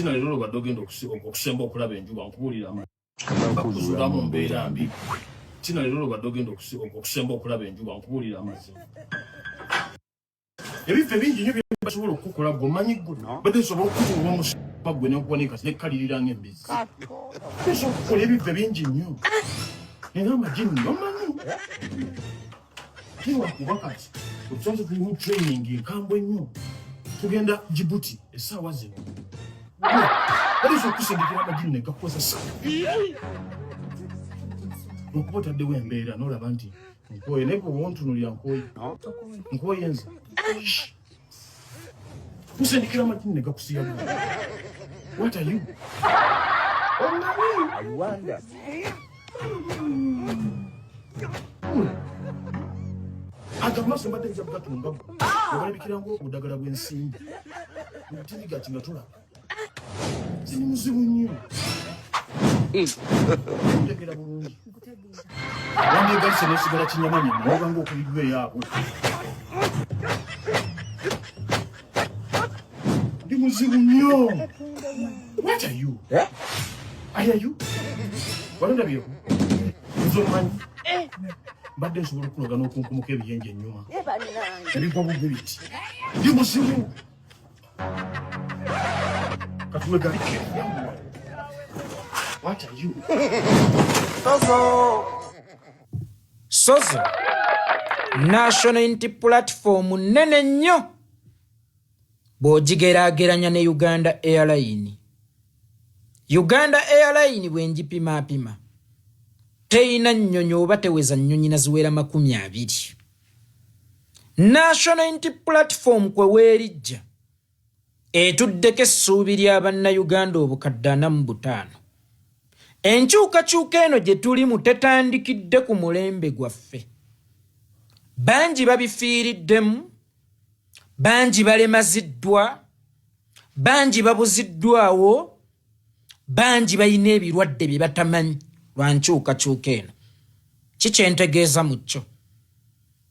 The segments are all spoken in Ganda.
Tina lero badogenda okusemba okulaba enjuba nkubulira bakuzula mu mbeera mbi. Tina lero badogenda okusemba okulaba enjuba nkubulira amazzi. Ebife bingi nnyo basobola okukola gomanyi gwe badde sobola okutuwa omusaba gwe n'okuwanika nekalirira ng'embizzi. Basobola okukola ebife bingi nnyo era amagini omanyi kiwa kuba kati otusanze tulimu training enkambwe nnyo tugenda Djibouti essaawa zino baliso okusindikira amagini ne gakozesa okuba otaddewo embeera n'olaba nti nkoye naye bwe wontunulira nkoye nze kusindikira amagini ne gakusiya bwe. What are you? I wonder. Agamaso mbadde nja kugatunga obalabikira ng'obudagala bw'ensimbi mutiriga kino tulaba ziri muzibu nnyo ntegera bulungi wandeegalise n'esigala kinyamanya naoba ng'okubigwa eyaabwe ndi muzibu nnyo. What are you? Are you? Walondabyeko nzomanyi mbadde nsobola okuloga n'okunkumuka ebiyenje ennyuma ebigwa bugwe biti ndi musibu katuwegalike. What are you? Sozo National Unity Platform nene nnyo bw'ogigeraageranya ne Uganda Airline. Uganda Airline bwenjipima teina nnyonyi oba teweza nnyonyi naziwera 20. National Unity Platform kwe weerijja etuddeko essuubi ly'Abannayuganda obukadde 45. Enkyukakyuka eno gye tulimu tetandikidde ku mulembe gwaffe. Bangi babifiiriddemu, bangi balemaziddwa, bangi babuziddwawo, bangi balina ebirwadde bye batamanyi lwa nkyukakyuka eno. Kikyentegeeza mu kyo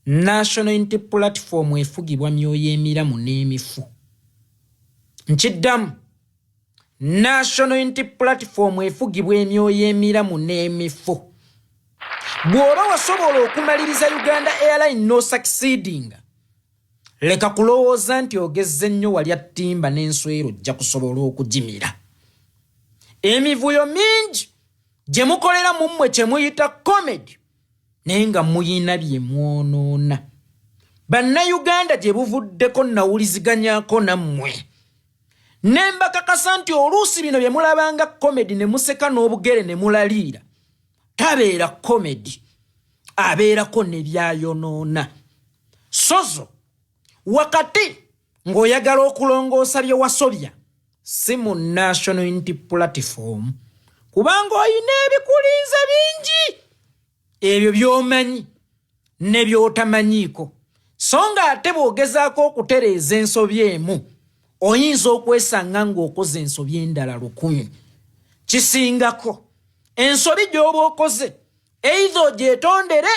National Unity Platform efugibwa myoyo emiramu n'emifu. Nkiddamu, National Unity Platform efugibwa emyoyo emiramu n'emifu. Bw'oba wasobola okumaliriza Uganda Airline no succeeding, leka kulowooza nti ogezze nnyo walya ttimba n'enswero ojja kusobola okugimira. Emivuyo mingi gye mukolera mu mmwe kye muyita comedy naye nga muyina bye mwonoona. Bannayuganda gye buvuddeko nawuliziganyako nammwe. Ne mbakakasa nti oluusi bino bye mulabanga comedy ne museka n'obugere ne mulaliira tabeera comedy, abeerako ne byayonoona. Sozo wakati ng'oyagala okulongoosa bye wasobya si mu National Unity Platform kubanga oyina ebikulinze bingi ebyo by'omanyi ne by'otamanyiiko. So nga ate bw'ogezaako okutereeza ensobi emu oyinza okwesanga ng'okoze ensobi endala 100. Kisingako ensobi gy'oba okoze either ogyetondere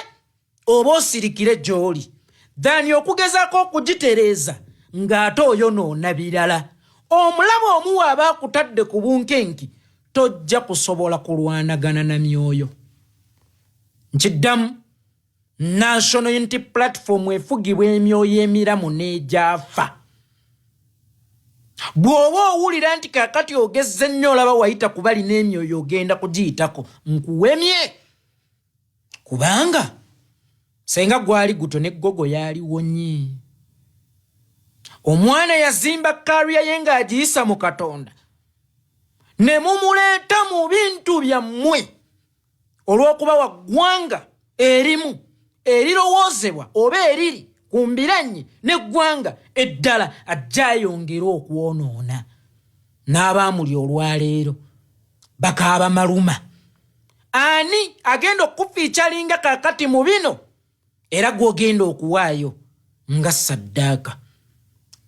oba osirikire gy'oli dhani okugezaako okugitereeza ng'ate oyonoona birala. Omulamu omu aba akutadde ku bunkenki tojja kusobola kulwanagana na myoyo. Nkiddamu, National Unity Platform efugibwa emyoyo emiramu n'egyafa. Bw'oba owulira nti kaakati ogezze nnyo olaba wayita kubali n'emyoyo ogenda kugiyitako nkuwemye. Kubanga senga gwali guto n'eggogo yaaliwo nnyo. Omwana yazimba kariya ye ng'agiyisa mu Katonda ne mumuleeta mu bintu byammwe olw'okuba waggwanga erimu erirowoozebwa oba eriri ku mbiranye n'eggwanga eddala ajja ayongera okwonoona. N'abaamuli olwaleero bakaaba maluma. Ani agenda okufiicalinga kaakati mu bino era gw'ogenda okuwaayo nga saddaaka?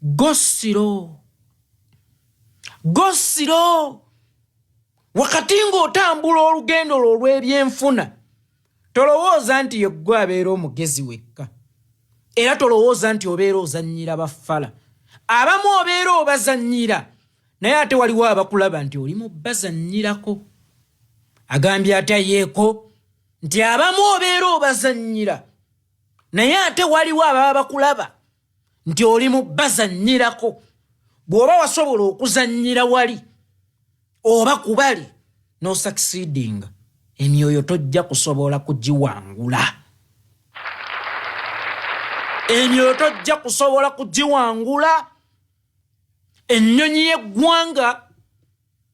Gosiro wakati ng'otambula olugendo olw'ebyenfuna tolowooza nti yeggwe abeera omugezi wekka era tolowooza nti obeera ozannyira baffala. Abamu obeera obazannyira naye ate waliwo abakulaba nti oli mu bazannyirako. Agambye atayeeko nti abamu obeera obazannyira, naye ate waliwo ababa bakulaba nti oli mu bazannyirako. Bw'oba wasobola okuzannyira wali oba kubali no succeeding, emyoyo tojja kusobola kugiwangula. Emyoyo tojja kusobola kugiwangula. Ennyonyi y'eggwanga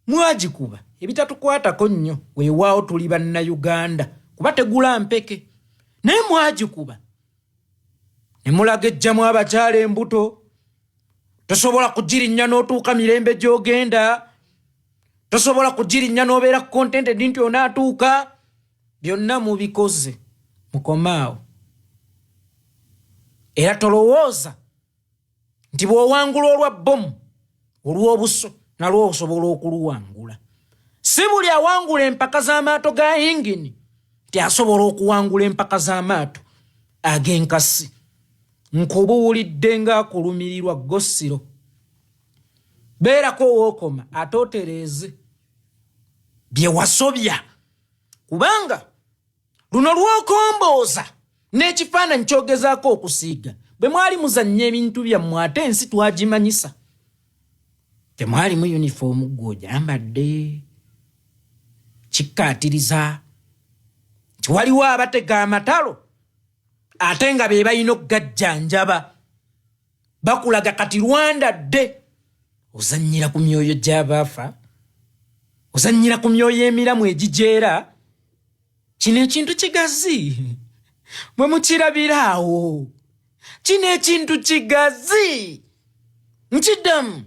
mwagikuba ebitatukwatako nnyo, weewaawo tuli bannayuganda kuba tegula mpeke, naye mwagikuba ne mulaga ejjamu abakyala embuto. Tosobola kugirinnya n'otuuka mirembe gy'ogenda, tosobola kugirinnya n'obeera contented nti onaatuuka. Byonna mubikoze mukomaawo. Era tolowooza nti bw'owangula olwa bbomu olw'obuso nalwo osobola okuluwangula. Si buli awangula empaka z'amaato ga yingini nti asobola okuwangula empaka z'amaato ag'enkasi. Nkubuulidde ng'akulumirirwa Gosiro. Beerako wookoma ate otereeze bye wasobya, kubanga luno lw'okombooza n'ekifaananyi kyogezaako okusiiga. Bwe mwali muzannya ebintu byammwe ate ensi twagimanyisa. Temwalimu yunifoomu gw'ogyambadde. Kikkaatiriza nti waliwo abatega amatalo ate nga be balina okugajjanjaba. Bakulaga kati Rwanda dde. Ozannyira ku myoyo gy'abaafa, ozannyira ku myoyo emiramu egijeera. Kino ekintu kigazi mwe mukirabiraawo. Kino ekintu kigazi. Nkiddamu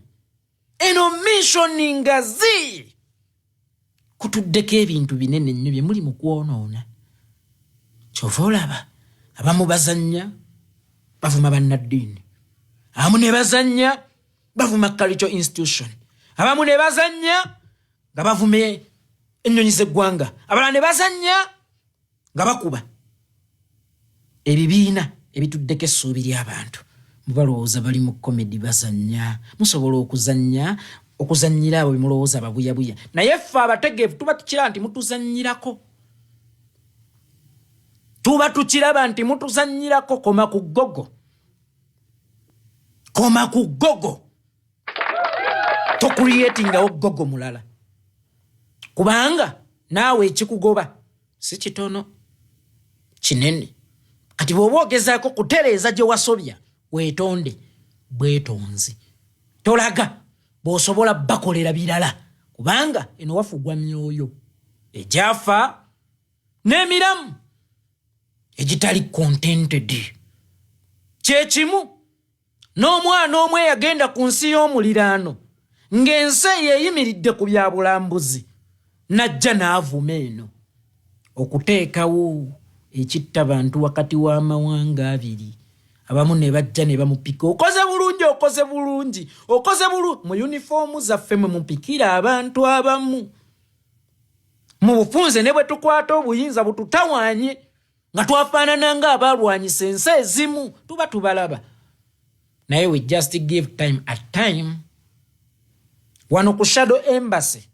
eno missioni ngazi. Kutuddeko ebintu binene nnyo bye muli mu kwonoona. Kyova olaba abamu bazannya bavuma bannaddiini, abamu ne bazannya bavuma cultural institution, abamu ne bazannya nga bavume ennyonyi z'eggwanga, abalala ne bazannya nga bakuba ebibiina ebituddeko essuubi ly'abantu. Mubalowooza bali mu komedi bazannya. Musobola okuzannyira abo bimulowooza babuyabuya, naye ffe abategeevu tuba tukira nti mutuzannyirako. Tuba tukiraba nti mutuzannyirako. Koma ku ggogo, koma ku ggogo. Tokuriyetingawo ggogo mulala, kubanga naawe ekikugoba si kitono, kinene. Kati bw'oba ogezaako kutereeza gye wasobya, weetonde bwetonzi. Tolaga bw'osobola bakolera birala, kubanga eno wafugwa myoyo egyafa n'emiramu egitali contented. Kyekimu n'omwana omwe yagenda ku nsi y'omuliraano ng'ensi yeeyimiridde ku byabulambuzi, najja n'avuma eno okuteekawo ekitta bantu wakati w'amawanga abiri. Abamu ne bajja ne bamupika, okoze bulungi, okoze bulungi, okoze bulungi. Mu yunifoomu zaffe mwe mupikira abantu abamu. Mu bufunze ne bwe tukwata obuyinza bututawaanye nga twafaanana ng'abalwanyisa ensi ezimu, tuba tubalaba. Naye we just give time at time. Wano ku Shadow Embassy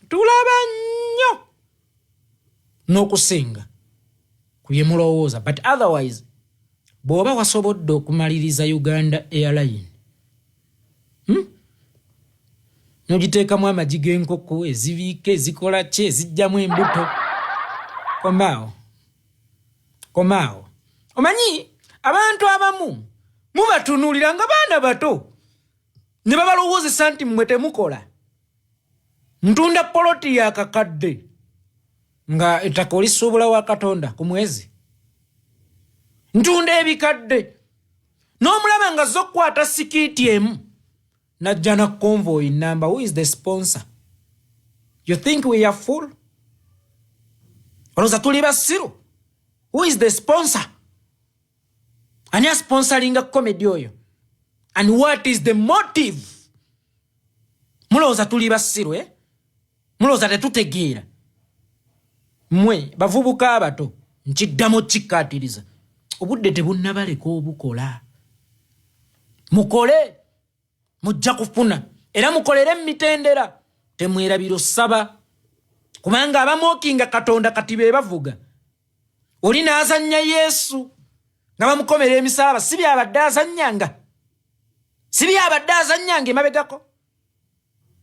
tulaba nnyo n'okusinga ku bye mulowooza, but otherwise bw'oba wasobodde okumaliriza Uganda Airline, n'ogiteekamu amagi g'enkoko ezibiika ezikola ki ezijjamu embuto, komaawo. Omanyi abantu abamu mubatunuulira nga baana bato ne babalowoozesa nti mmwe temukola. Ntunda poloti ya kakadde nga ettaka olisuubula wa Katonda ku mwezi. Ntunda ebikadde n'omulaba nga zo kwata sikiiti emu najja na convoy number. Who is the sponsor? You think we are full? Olowooza tuli basiru? Who is the sponsor? Ani asponsoringa comedy oyo? And what is the motive? Mulowooza tuli basiru, mulowooza tetutegeera? Mmwe bavubuka abato nkiddamu kikkaatiriza, obudde tebunnabaleka obukola. Mukole, mujja kufuna era mukolere mitendera temwerabira osaba kubanga abamookinga Katonda kati be bavuga oli n'azannya Yesu nga bamukomera emisalaba si byabadde azannyanga emabegako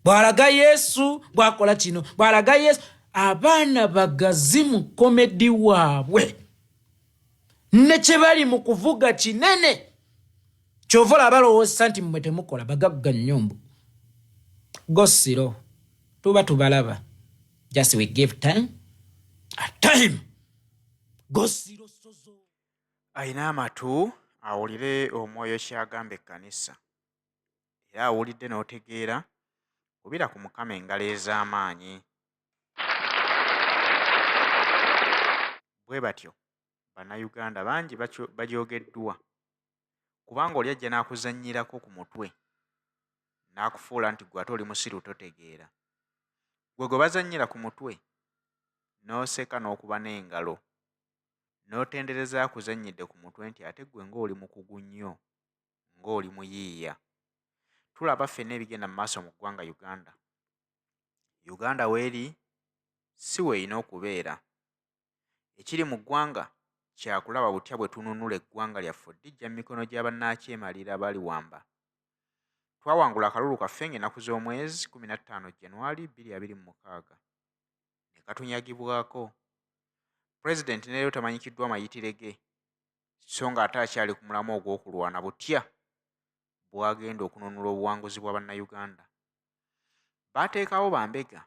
bw'alaga Yesu bw'akola kino bw'alaga Yesu abaana bagazi mu komedi waabwe ne kye bali mu kuvuga kinene ky'ovola balowooza nti mmwe temukola bagagga nnyombo gosiro tuba tubalaba just we give time a time gosiro sozo ayina amatu awulire omwoyo kyagamba ekkanisa era awulidde n'otegeera kubira ku Mukama engalo ez'amaanyi bwe batyo bannayuganda bangi bajoogeddwa kubanga oli ajja n'akuzannyirako ku mutwe n'akufuula nti gwe ate oli musiru totegeera gwe bazannyira ku mutwe n'oseka n'okuba n'engalo n'otendereza akuzannyidde ku mutwe nti ate gwe ng'oli mukugu nnyo ng'oli muyiiya tulaba ffenna ebigenda mu maaso mu ggwanga Uganda weeri si weeyina okubeera ekiri mu ggwanga kyakulaba butya bwe tununula eggwanga lyaffe ddijja mu mikono gy'abannakyemalira baliwamba twawangula akalulu kaffe ng'ennaku z'omwezi 15 January 2026 ne katunyagibwako pulezidenti ne leero tamanyikiddwa amayitire ge so nga ate akyali ku mulamu ogw'okulwana butya bwagenda okununula obuwanguzi bwa bannayuganda baateekawo bambega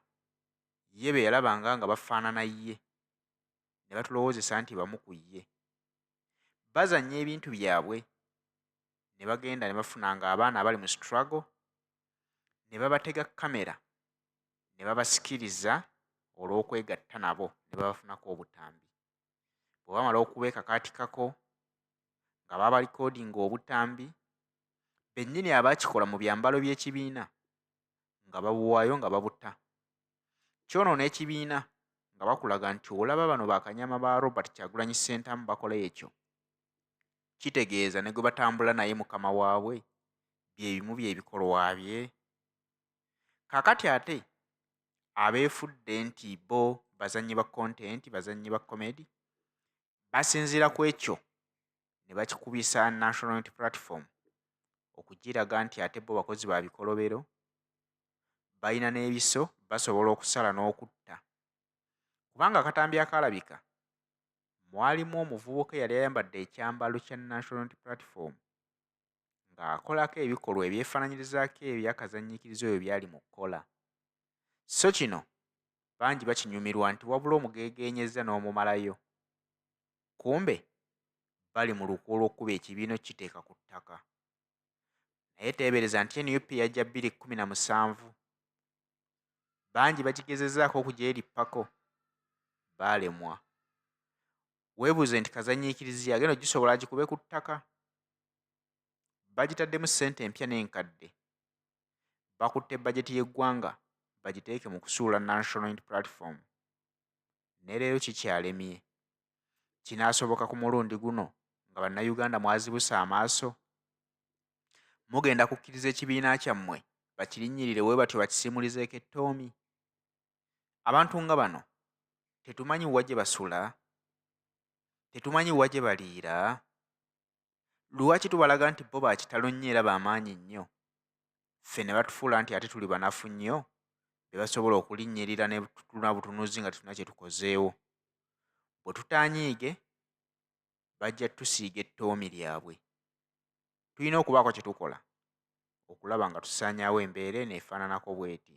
ye be yalabanga nga bafaanana ye ne batulowoozesa nti bamu ku ye bazannya ebintu byabwe ne bagenda ne bafunanga abaana abali mu struggle ne babatega kamera ne babasikiriza olw'okwegatta nabo ne babafunako obutambi bwe bamala okubeekakaatikako nga babalikoodinga obutambi bennyini abaakikola mu byambalo by'ekibiina nga babuwaayo nga babuta kyonoona ekibiina nga bakulaga nti olaba bano bakanyama ba Robert Kyagulanyi Ssentamu bakola ekyo kitegeeza ne gwe batambula naye mukama waabwe byebimu by'ebikolwa bye kaakati ate abeefudde nti bo bazannyi ba content bazannyi ba comedy basinziira ku ekyo ne bakikubisa National Unity Platform okugiraga nti ate bo bakozi ba bikolobero balina n'ebiso basobola okusala n'okutta kubanga akatambi akalabika mwalimu omuvubuka eyali ayambadde ekyambalo kya National Unity Platform ng'akolako ebikolwa ebyefaananyirizaako ebyakazanyiikirizo ebyo byali mu kukola so kino bangi bakinyumirwa nti wabula omugegeenyeza n'omumalayo kumbe bali mu lukwo olw'okkuba ekibiina kiteeka ku ttaka naye teebereza nti NUP yajja 2017 bangi bakigezezaako okugyerippako baalemwa weebuuze nti kazanyiikirizi agenda gisobola gikube ku ttaka bagitaddemu ssente empya n'enkadde bakutte bajeti y'eggwanga bagiteeke mu kusuula National Unity Platform ne leero kikyalemye kinaasoboka ku mulundi guno nga bannayuganda mwazibusa amaaso mugenda kukkiriza ekibiina kyammwe bakirinnyirire bwe batyo bakisimulizeeko ettoomi abantu nga bano tetumanyi wa gye basula tetumanyi wa gye baliira lwaki tubalaga nti bo bakitalo nnyo era bamaanyi nnyo ffe ne batufuula nti ate tuli banafu nnyo be basobola okulinnyirira ne tutuna butunuzi nga tetuna kye tukozeewo bwe tutaanyiige bajja tusiiga ettoomi lyabwe tulina okubaako kye tukola okulaba nga tusaanyaawo embeera eno efaananako bw'eti